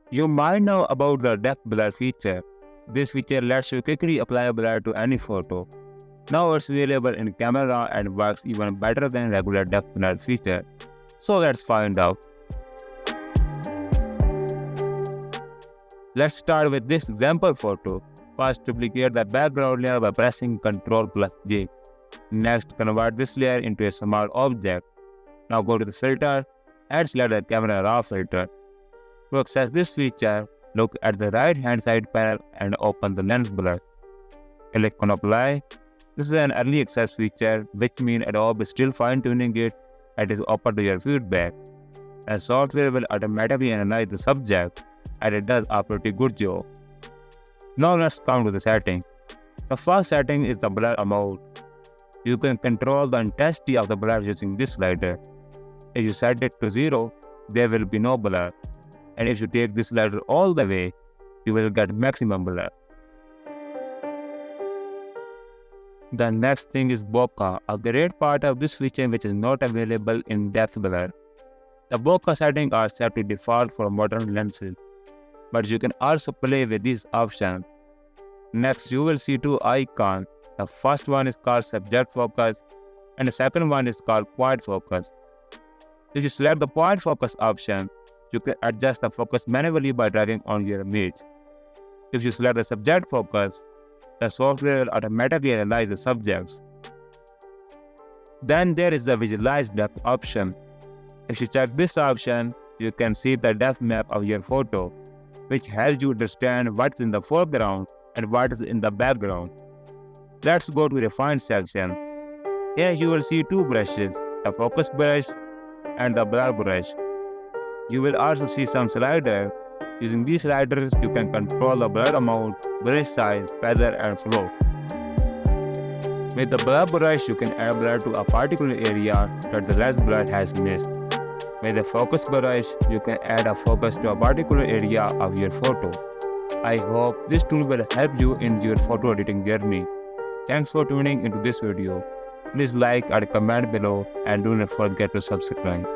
You might know about the depth blur feature. This feature lets you quickly apply a blur to any photo. Now it's available in Camera Raw and works even better than regular depth blur feature. So let's find out. Let's start with this example photo. First, duplicate the background layer by pressing Ctrl+J. Next, convert this layer into a small object. Now go to the filter and select the Camera Raw filter. To access this feature, look at the right hand side panel and open the lens blur. Click on Apply. This is an early access feature, which means Adobe is still fine-tuning it and is open to your feedback. The software will automatically analyze the subject, and it does a pretty good job. Now let's come to the setting. The first setting is the blur amount. You can control the intensity of the blur using this slider. If you set it to 0, there will be no blur. And if you take this slider all the way, you will get maximum blur. The next thing is bokeh, a great part of this feature which is not available in depth blur. The bokeh settings are set to default for modern lenses, but you can also play with these options. Next, you will see two icons. The first one is called subject focus and the second one is called point focus. If you select the point focus option, you can adjust the focus manually by dragging on your image. If you select the subject focus, the software will automatically analyze the subjects. Then there is the visualize depth option. If you check this option, you can see the depth map of your photo, which helps you understand what's in the foreground and what is in the background. Let's go to the refine section. Here you will see two brushes, the focus brush and the blur brush. You will also see some sliders. Using these sliders, you can control the blur amount, brush size, feather, and flow. With the blur brush, you can add blur to a particular area that the lens blur has missed. With the focus brush, you can add a focus to a particular area of your photo. I hope this tool will help you in your photo editing journey. Thanks for tuning into this video. Please like and comment below and do not forget to subscribe.